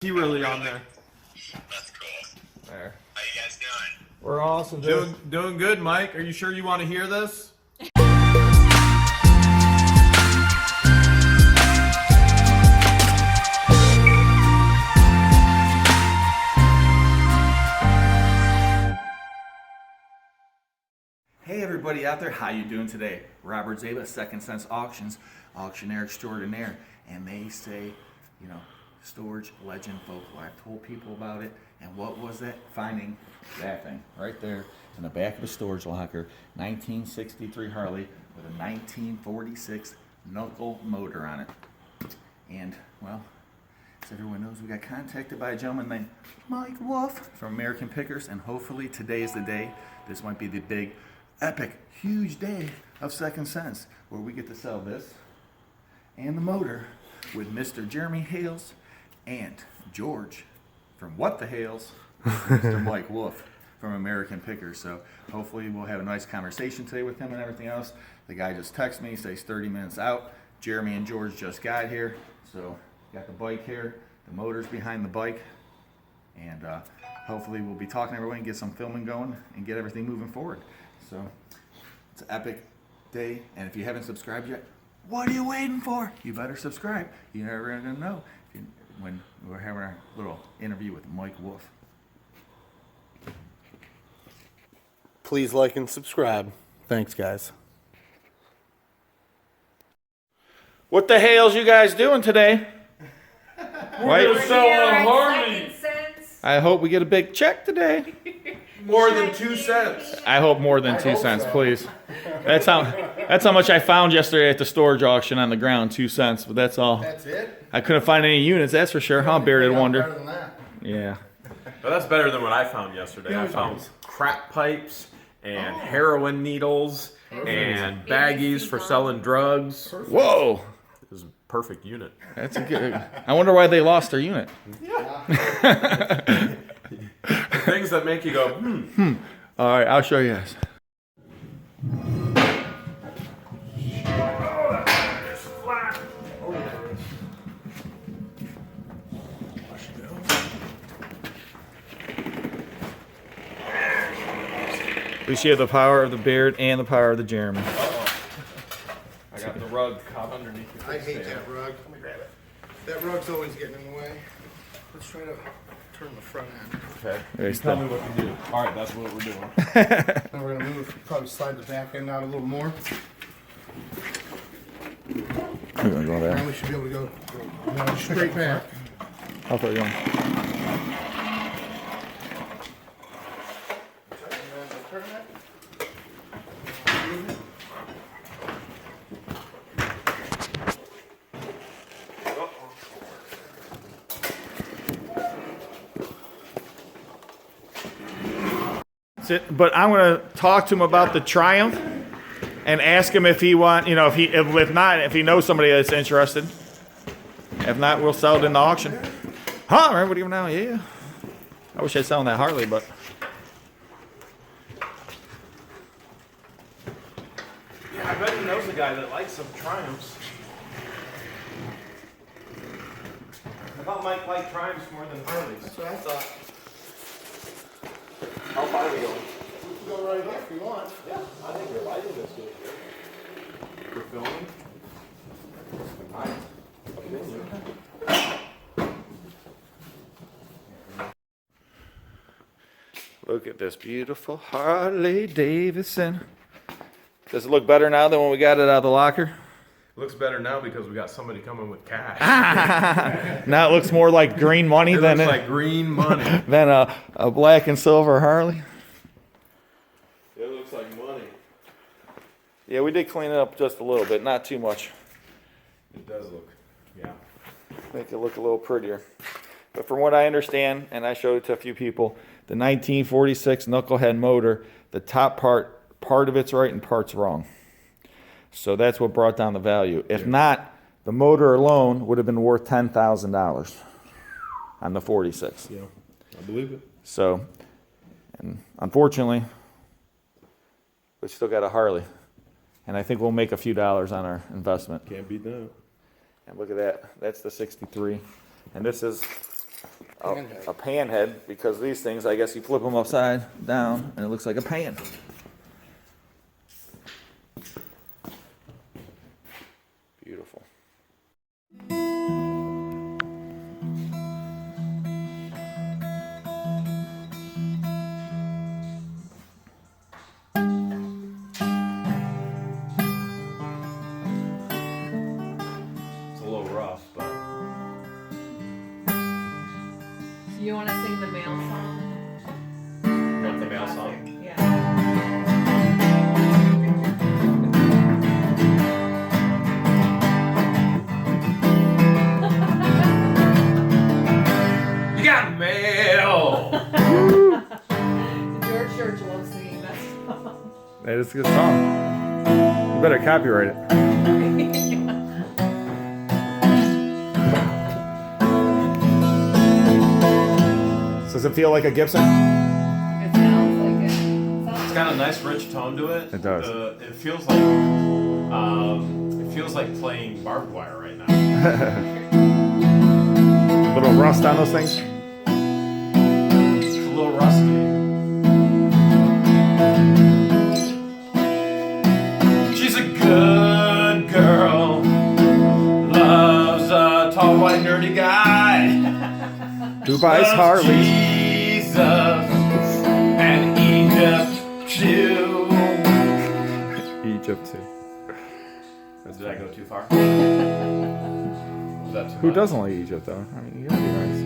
He really on there. That's cool. There. How you guys doing? We're awesome. Doing good, Mike. Are you sure you want to hear this? Hey everybody out there, how you doing today? Robert Zaba, Second Sense Auctions, auctioneer extraordinaire, and they say, you know, storage legend folklore. I've told people about it, and what was that? Finding that thing right there in the back of a storage locker, 1963 Harley with a 1946 knuckle motor on it. And, well, as everyone knows, we got contacted by a gentleman named Mike Wolf from American Pickers, and hopefully today is the day. This might be the big, epic, huge day of Second Sense, where we get to sell this and the motor with Mr. Jeremy Hales and George from What the Hales, Mr. Mike Wolf from American Pickers. So hopefully we'll have a nice conversation today with him and everything else. The guy just texted me, says 30 minutes out. Jeremy and George just got here, so got the bike here, the motor's behind the bike, and hopefully we'll be talking to everyone, get some filming going, and get everything moving forward. So it's an epic day, and if you haven't subscribed yet, what are you waiting for? You better subscribe. You're never gonna know when we're having our little interview with Mike Wolf. Please like and subscribe. Thanks, guys. What the hell's you guys doing today? We're gonna sell a Harley. I hope we get a big check today. More than 2 cents. I hope more than 2 cents, please. That's how much I found yesterday at the storage auction on the ground, 2 cents. But that's all. That's it? I couldn't find any units, that's for sure. Huh, Bearded Wonder? Better than that. Yeah. But that's better than what I found yesterday. I found crack pipes and heroin needles and baggies for selling drugs. Whoa. It was a perfect unit. That's a good. I wonder why they lost their unit. Things that make you go, All right, I'll show you guys. At least you have the power of the Beard and the power of the Jeremy. I got the rug caught underneath your I hate that rug. Let me grab it. That rug's always getting in the way. Let's try to turn the front end. Okay. Very You tell still. me what to do. All right, that's what we're doing. Now we're going to move, probably slide the back end out a little more. We're gonna go there. Now we should be able to go straight back. How far are you going? Turn that. But I'm going to talk to him about the Triumph and ask him if he want, you know, if he knows somebody that's interested. If not, we'll sell it in the auction. Huh? Right? What do you now? Yeah. I wish I'd sell that Harley, but Yeah, I bet he knows a guy that likes some Triumphs. I thought Mike liked Triumphs more than Harleys. That's what I thought. How far are we going? We can go right here if you want. Yeah, I think your lighting is good. For filming? look at this beautiful Harley Davidson. Does it look better now than when we got it out of the locker? Looks better now because we got somebody coming with cash. Now it looks more like green money It than looks like green money. than a black and silver Harley. It looks like money. Yeah, we did clean it up just a little bit, not too much. It does look, yeah. Make it look a little prettier. But from what I understand, and I showed it to a few people, the 1946 knucklehead motor, the top part of it's right and part's wrong. So that's what brought down the value. If not, the motor alone would have been worth $10,000 on the 46. Yeah, I believe it. So, and unfortunately, we still got a Harley. And I think we'll make a few dollars on our investment. Can't beat that. And look at that. That's the 63. And this is a pan head, because these things, I guess you flip them upside down and it looks like a pan. Beautiful. It's a little rough, but You want to sing the male song? you want the male song? Yeah. You got mail. George Church loves singing that song. That is a good song. You better copyright it. Does it feel like a Gibson? It sounds like it. It's got a nice rich tone to it. It does. It feels like playing barbed wire right now. Little rust on those things? It's a little rusty. She's a good girl. Loves a tall, white, nerdy guy. Who buys Loves Harleys? Jesus and Egypt too. Egypt too. Did I go too far? Was that too Who much? doesn't like Egypt though? I mean, you gotta be nice.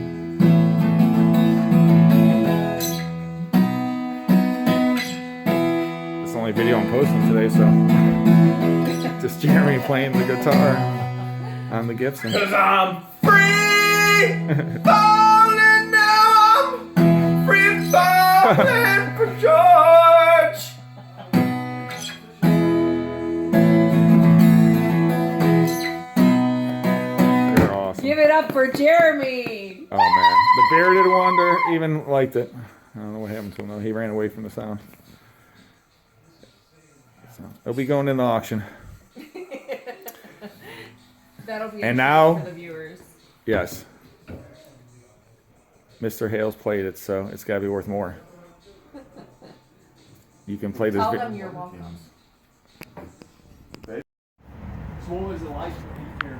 It's the only video I'm posting today, so just Jeremy playing the guitar on the Gibson. Cause I'm free falling now. I'm free falling for George. They're awesome. Give it up for Jeremy. Oh man, the bearded wonder even liked it. I don't know what happened to him though. He ran away from the sound. So it'll be going in the auction. That'll be And interesting now- for the viewers. Yes. Mr. Hales played it, so it's got to be worth more. You can play this. Tell them you're welcome. So what was it like here?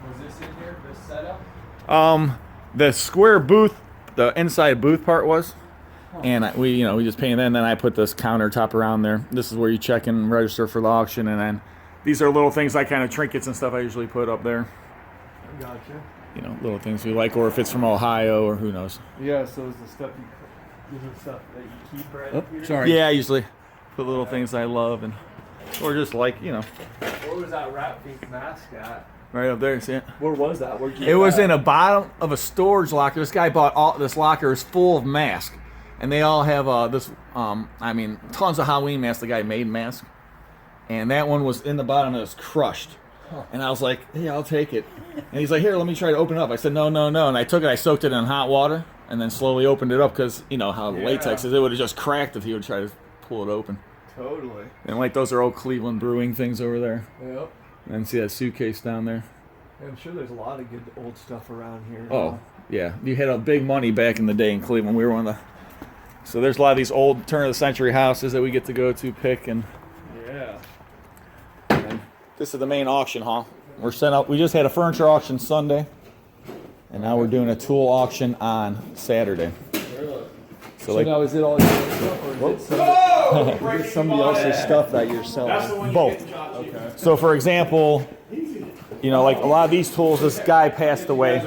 Was this in here, this setup? The square booth, the inside booth part was, and we just painted that, and then I put this countertop around there. This is where you check and register for the auction, and then these are little things like kind of trinkets and stuff I usually put up there. Gotcha. You know, little things we like, or if it's from Ohio, or who knows. Yeah, so is the stuff this is stuff that you keep right up here? Yeah, I usually put little things I love, and or just like Where was that rat pink mask at? right up there. See it? Where was that? Where'd you It was get in a bottom of a storage locker. This guy bought this locker is full of masks, and they all have tons of Halloween masks. The guy made masks, and that one was in the bottom and it was crushed. And I was like, "Hey, I'll take it." And he's like, "Here, let me try to open it up." I said, "No, no, no." And I took it. I soaked it in hot water, and then slowly opened it up because you know how latex is. It would have just cracked if he would try to pull it open. Totally. And like those are old Cleveland Brewing things over there. Yep. And see that suitcase down there. I'm sure there's a lot of good old stuff around here. Oh, yeah. You had a big money back in the day in Cleveland. We were one of the... So there's a lot of these old turn-of-the-century houses that we get to go to pick. And Yeah. this is the main auction hall. We're set up. We just had a furniture auction Sunday. And now we're doing a tool auction on Saturday. Really? So So like now is it all your stuff or is it somebody else's stuff that you're selling? both. Okay. So for example, you know, like a lot of these tools, this guy passed away.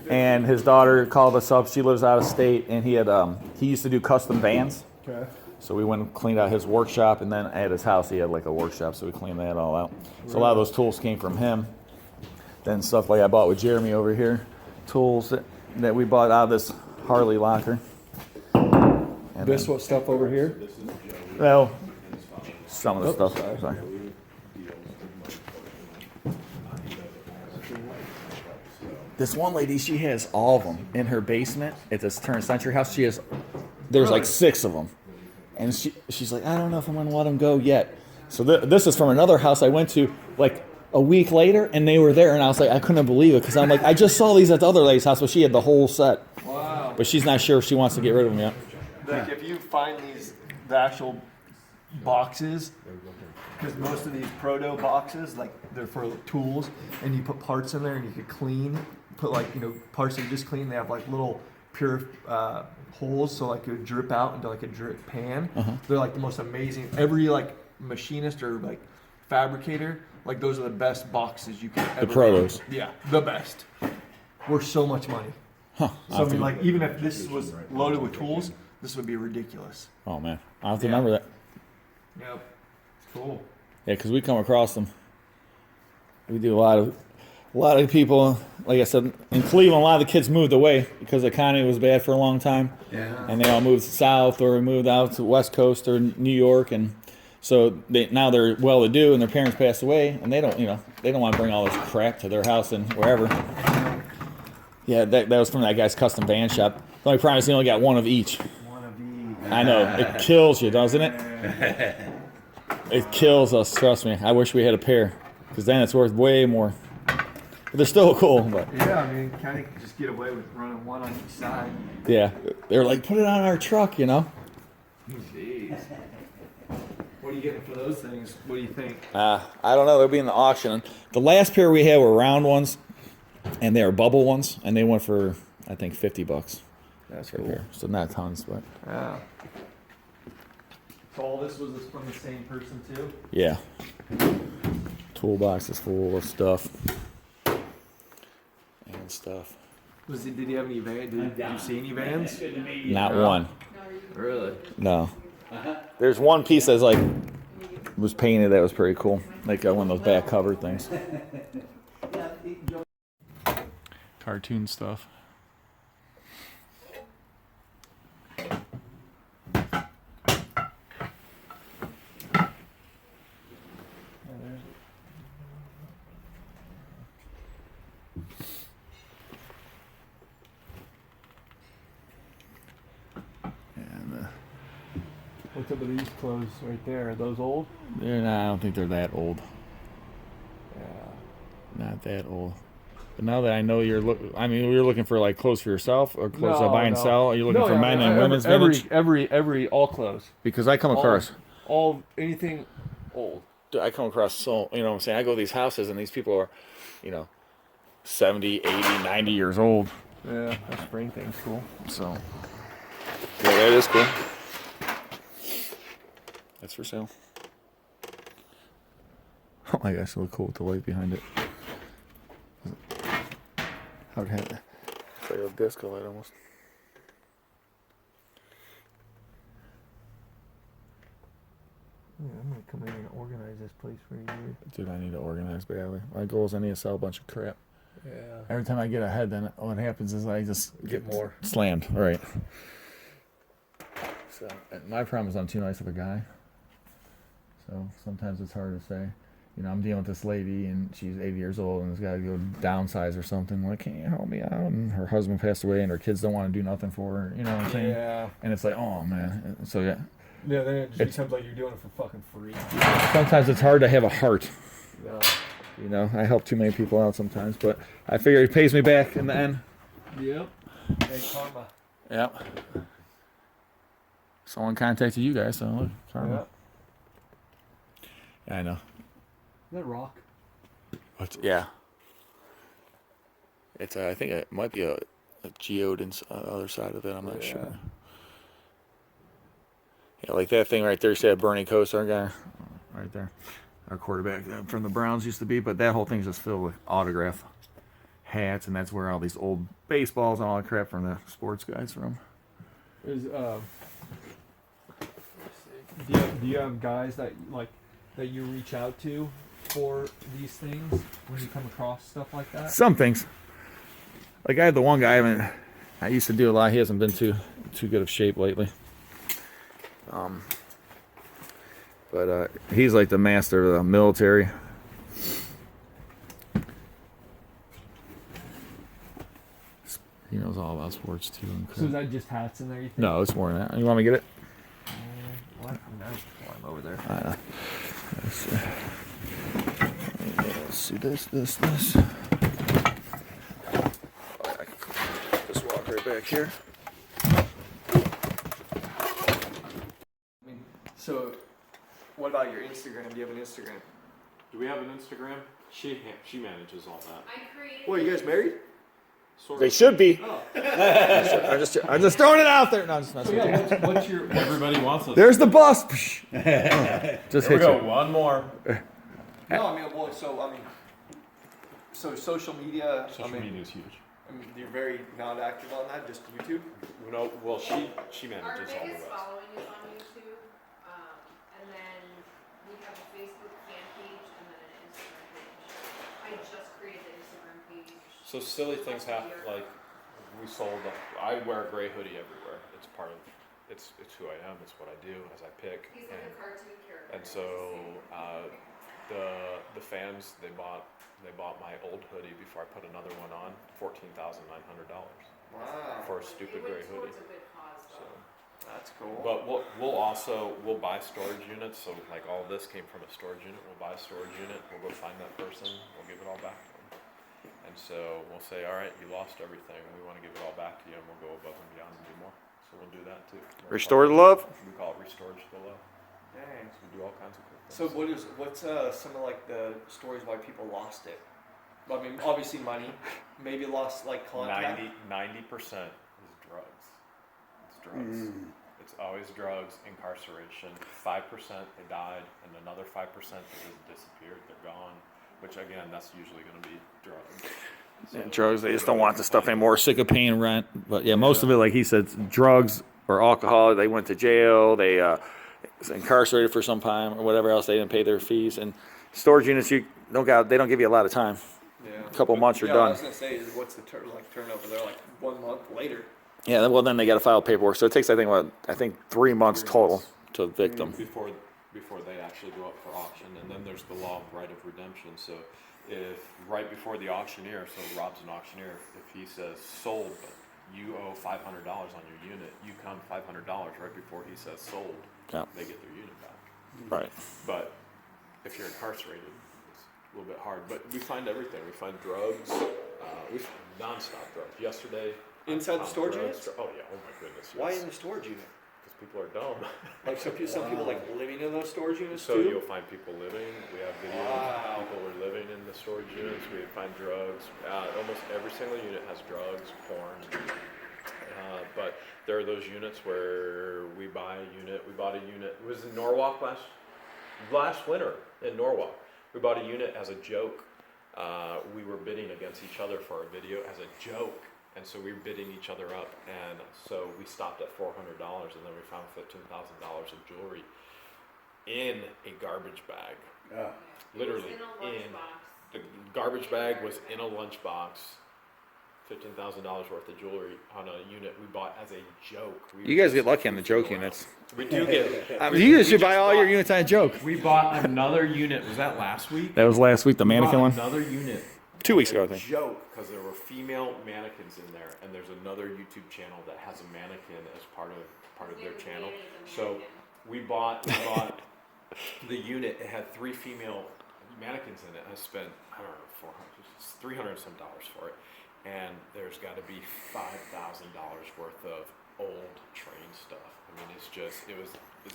And his daughter called us up. She lives out of state. And he used to do custom vans. Okay. So we went and cleaned out his workshop, and then at his house he had like a workshop, so we cleaned that all out. So a lot of those tools came from him. Then stuff like I bought with Jeremy over here, tools that we bought out of this Harley locker. And This then- what stuff over here? well, some of the stuff. Sorry. This one lady, she has all of them in her basement at this turn century house. There's like 6 of them. And she's like, I don't know if I'm going to let them go yet. So this is from another house I went to like a week later, and they were there. And I was like, I couldn't believe it because I'm like, I just saw these at the other lady's house, but she had the whole set. but she's not sure if she wants to get rid of them yet. Like if you find the actual boxes, because most of these proto boxes, like they're for tools, and you put parts in there and you could clean, put like, you know, parts that you just clean. They have like little pure holes, so like it would drip out into like a drip pan. They're like the most amazing. Every like machinist or like fabricator, like those are the best boxes you can ever. The protos. Yeah, the best. Worth so much money. Huh. So I mean, like even if this was loaded with tools, this would be ridiculous. Oh man, I'll have to remember that. Yep. Cool. Yeah, because we come across them. We do a lot of people. Like I said, in Cleveland, a lot of the kids moved away because the economy was bad for a long time. Yeah. And they all moved south or moved out to West Coast or New York, and so now they're well-to-do, and their parents passed away, and they don't want to bring all this crap to their house and wherever. Yeah, that was from that guy's custom van shop. The only problem is he only got one of each. One of these. I know, it kills you, doesn't it? It kills us, trust me. I wish we had a pair, because then it's worth way more. But they're still cool, but Yeah, I mean, kind of just get away with running one on each side. yeah. They're like, put it on our truck, you know? Jeez. What are you getting for those things? What do you think? I don't know. They'll be in the auction. The last pair we had were round ones, and they were bubble ones, and they went for, I think, $50. That's Per pair. So not tons, but Yeah. So all this was from the same person too? yeah. Toolbox is full of stuff. And stuff. Did he have any vans? Did you see any vans? Not one. Really? No. There's one piece that's like was painted that was pretty cool, like one of those back cover things. Cartoon stuff. What's up with these clothes right there? Are those old? They're not, I don't think they're that old. Yeah. Not that old. But now that I know you're looking for like clothes for yourself or clothes to buy and sell. Are you looking for men and women's vintage? Every all clothes. Because I come across All anything old. I come across so, you know what I'm saying? I go to these houses and these people are, 70, 80, 90 years old. Yeah, that spring thing's cool. So, yeah, that is cool. That's for sale. Oh my gosh, it looks cool with the light behind it. How would have it? It's like a disco light almost. Yeah, I'm gonna come in and organize this place for you. Dude, I need to organize badly. My goal is I need to sell a bunch of crap. Yeah. Every time I get ahead, then what happens is I just Get more. slammed. Right. So my problem is I'm too nice of a guy. So sometimes it's hard to say. I'm dealing with this lady and she's 80 years old and has got to go downsize or something. Like, can you help me out? And her husband passed away and her kids don't want to do nothing for her. You know what I'm saying? Yeah. And it's like, oh man. So yeah. Yeah, then it just becomes like you're doing it for fucking free. Sometimes it's hard to have a heart. Yeah. I help too many people out sometimes, but I figure it pays me back in the end. Yep. Hey, karma. Yep. Someone contacted you guys, so look, karma. Yeah, I know. Is that rock? Yeah. It's I think it might be a geode on the other side of it. I'm not sure. Yeah, like that thing right there. You see that Bernie Kosar guy right there, our quarterback from the Browns used to be. But that whole thing's just filled with autograph hats, and that's where all these old baseballs and all that crap from the sports guys from. Do you have guys that you reach out to for these things when you come across stuff like that? Some things. Like I have the one guy I used to do a lot. He hasn't been too good of shape lately. But he's like the master of the military. He knows all about sports too. So is that just hats in there? You think? No, it's more than that. You want me to get it? What? No, I'm over there. Let's see this. I can just walk right back here. So, what about your Instagram? Do you have an Instagram? Do we have an Instagram? She manages all that. I created. Well, you guys married? Sort They of. should be. Oh. I'm just throwing it out there. No, I'm just messing with you. Yeah. What's your? Everybody wants us. There's the bus. Just Here we hit go. you. One more. No, I mean, well, so social media. Social media is huge. I mean, you're very not active on that. Just YouTube. No, well, she Our manages all the biggest rest. following is on YouTube, and then we have a Facebook fan page and then an Instagram page. I just created the Instagram page. So silly things happen. Like we sold. I wear a gray hoodie everywhere. It's part of. It's who I am. It's what I do as I pick. He's like a cartoon character. And so the fans they bought my old hoodie before I put another one on. $14,900 Wow. for a stupid gray hoodie. Towards a good cause, So, though. That's cool. but we'll buy storage units. So like all this came from a storage unit. We'll buy a storage unit. We'll go find that person. We'll give it all back to them. And so we'll say, all right, you lost everything. We want to give it all back to you, and we'll go above and beyond and do more. So we'll do that too. Restore the love. We call it restore the love. Dang. So we do all kinds of cool things. So what's some of like the stories why people lost it? I mean, obviously money. Maybe lost like contact. 90% is drugs. It's drugs. It's always drugs, incarceration. 5% they died, and another 5% they just disappeared. They're gone. Which again, that's usually going to be drugs. So, Drugs. They just don't want the stuff anymore. Sick of paying rent. But yeah, most of it, like he said, drugs or alcohol. They went to jail. They was incarcerated for some time or whatever else. They didn't pay their fees. And storage units, they don't give you a lot of time. Yeah. A couple months, you're I done. was gonna say, what's the turnover? They're like 1 month later. Yeah, well, then they got to file paperwork. So it takes, I think 3 months total to evict them. before they actually go up for auction, and then there's the law of right of redemption. So if right before the auctioneer, so Rob's an auctioneer, if he says sold, but you owe $500 on your unit, you come $500 right before he says sold, Yeah. they get their unit back. Right. But if you're incarcerated, it's a little bit hard. But we find everything. We find drugs. We find nonstop drugs. Yesterday. I Inside the found storage drugs. units? Oh yeah. Oh my goodness. Why yes. in the storage unit? Because people are dumb. Like some people like living in those storage units So too. you'll find people living. We have videos. Wow. People are living in the storage units. We find drugs. Almost every single unit has drugs, porn. But there are those units where we buy a unit. We bought a unit. It was in Norwalk last winter in Norwalk. We bought a unit as a joke. We were bidding against each other for a video as a joke. And so we were bidding each other up. And so we stopped at $400, and then we found $15,000 of jewelry in a garbage bag. Literally It was in a in lunchbox. the garbage bag was in a lunchbox. $15,000 worth of jewelry on a unit we bought as a joke. You guys get lucky on the joke units. We do get. I mean, you guys should buy all your units on a joke. We bought another unit. Was that last week? That was last week, the mannequin one. Another unit. 2 weeks ago, I think. Joke, because there were female mannequins in there, and there's another YouTube channel that has a mannequin as part of their channel. So we bought the unit. It had 3 female mannequins in it. I spent $300 and some for it, and there's got to be $5,000 worth of old train stuff. I mean, it's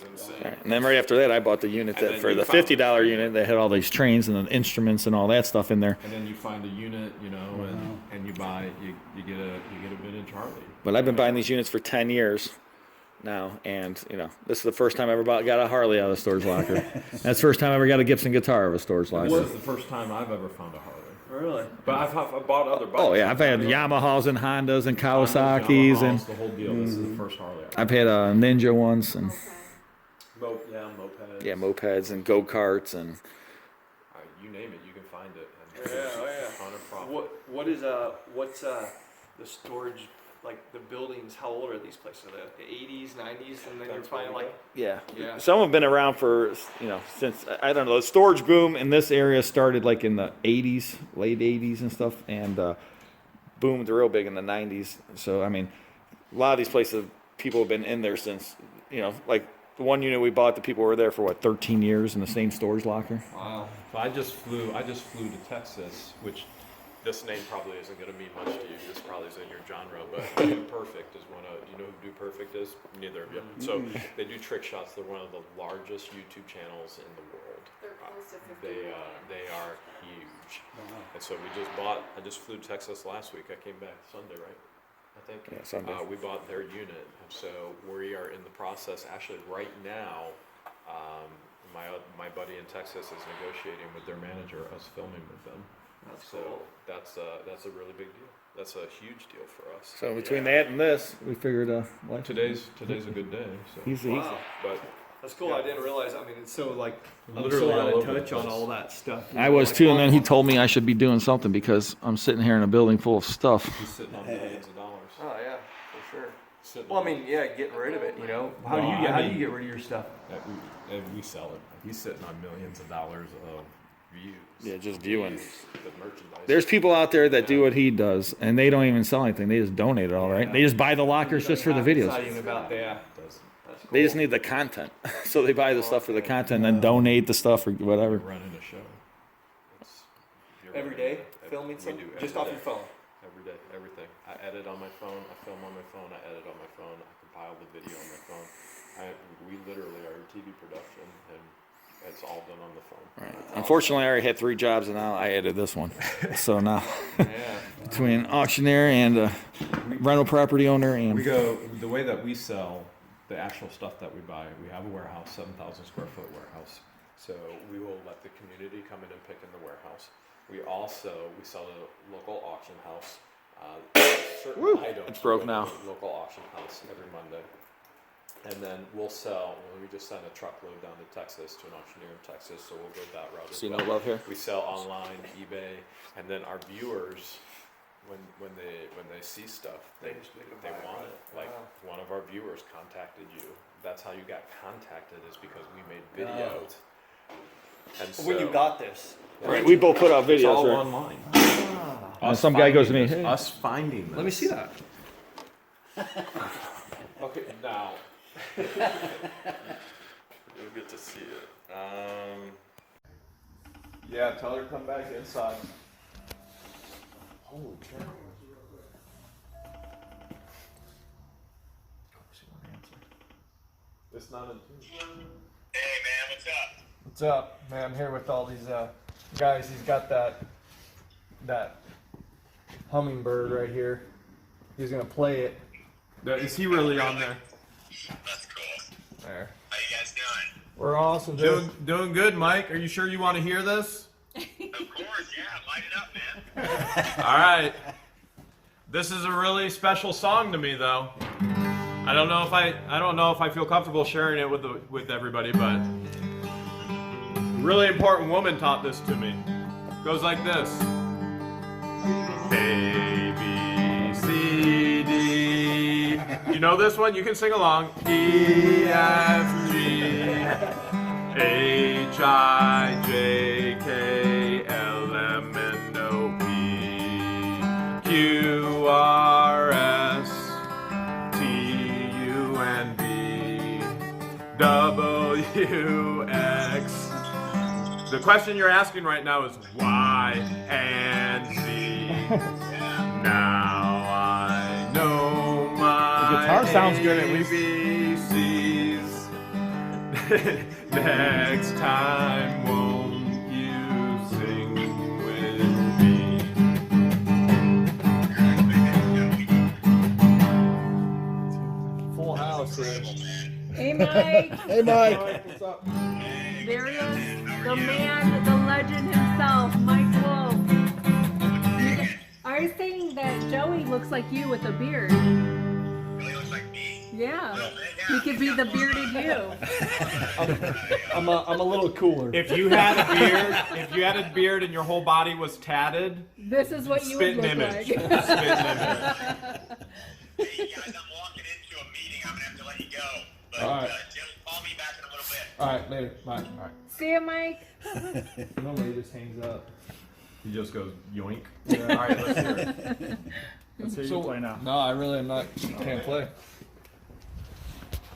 insane. Right. And then right after that, I bought the unit And that then for you the found- $50 unit that had all these trains and the instruments and all that stuff in there. And then you find a unit, and you buy you get a vintage Harley. But I've been buying these units for 10 years now, and this is the first time I ever got a Harley out of the storage locker. That's the first time I ever got a Gibson guitar out of a storage This locker. is the first time I've ever found a Harley. Really? But I've bought other bikes. Oh yeah, I've had Yamahas and Hondas and Hondas, Kawasaki's, Yamahas, and the whole deal. This is the first Harley. I've had Ninja ones, and Mopeds. mopeds and go karts, and You name it, you can find it. And Yeah, it's oh, yeah. a ton of profit. What's the storage, like the buildings? How old are these places? Are they the 80s, 90s, and then you're That's finding what we like yeah. Some have been around for since I don't know. The storage boom in this area started like in the 80s, late 80s and stuff, and boomed real big in the 90s. So I mean, a lot of these places, people have been in there since like the one unit we bought, the people were there for 13 years in the same storage locker. wow. So I just flew to Texas, which this name probably isn't going to mean much to you. This probably is in your genre, but Do Perfect is one of, do you know who Do Perfect is? Neither of you. So they do trick shots. They're one of the largest YouTube channels in the world. They're close to 50 They million. they are huge. And so I just flew to Texas last week. I came back Sunday, right? I think. Yeah, Sunday. We bought their unit. And so we are in the process, actually right now, my buddy in Texas is negotiating with their manager, us filming with them. That's So cool. that's a really big deal. That's a huge deal for us. So between that and this, we figured Today's a good day. So. he's Wow. But That's cool. I didn't realize. I mean, it's so like I'm Literally so all out of over the touch on place. all that stuff. I was Like, too, and then he told me I should be doing something because I'm sitting here in a building full of stuff. he's sitting on millions of dollars. Oh yeah, for sure. Sitting Well, I on- mean, yeah, getting rid of it. You know, how Well, do I you mean- get rid of your stuff? we sell it. He's sitting on millions of dollars of views. Yeah, just viewing. The merchandise. There's people out there that do what he does, and they don't even sell anything. They just donate it all, right? They just buy the lockers just for the videos. Exciting about that. Does That's cool. They just need the content, so they buy the stuff for the content, and then donate the stuff or whatever. running a show. You're every running- day filming we something do just every off day. your phone. Every day, everything. I edit on my phone. I film on my phone. I edit on my phone. I compile the video on my phone. We literally are a TV production, and it's all done on the phone. Unfortunately, I already had 3 jobs, and now I added this one. So now, Yeah. between auctioneer and rental property owner We and go the way that we sell the actual stuff that we buy. We have a warehouse, 7,000 square foot warehouse. So we will let the community come in and pick in the warehouse. We sell to a local auction house. Certain items. it's broke go to now. the Local auction house every Monday. And then we just sent a truckload down to Texas to an auctioneer in Texas, so we'll go that route as see no well. love here. We sell online, eBay, and then our viewers, when they see stuff, they want it. Like one of our viewers contacted you. That's how you got contacted, is because we made videos. And so When you got this, Right, we both put out it's all videos. Right? online. And some guy goes to me, Finding "Hey." us finding this. let me see that. Okay, now you'll get to see it. Yeah, tell her to come back inside. Holy cow! It's not in. Hey man, what's up? What's up, man? I'm here with all these guys. He's got that hummingbird right here. He's gonna play it. Is he really on there? That's cool. There. How you guys doing? We're awesome, dude. Doing good, Mike. Are you sure you want to hear this? Of course, yeah. Light it up, man. All right. This is a really special song to me, though. I don't know if I feel comfortable sharing it with everybody, but a really important woman taught this to me. It goes like this: A B C D. You know this one? You can sing along. E F G H I J K L M N O P Q R S T U N V W X. The question you're asking right now is Y and Z. Now I know my guitar sounds good at least. ABCs. Next time, won't you sing with me? Full house here. Hey Mike, Hey, Mike. What's up? there he is, the man, the legend himself, Mike Wolf. I was saying that Joey looks like you with a beard. Really looks like me. Yeah, Yeah, he could be the bearded you. I'm a little cooler. If you had a beard and your whole body was tatted, This is what you spit would an look image. like. Spit an image. Hey guys, I'm walking into a meeting. I'm gonna have to let you go. But All right. just call me back in a little bit. All right, later. Bye. All right. See you, Mike. Nobody just hangs up. He just goes yoink. Yeah. All right, let's hear it. Let's hear you play now. No, I really am not. Can't play.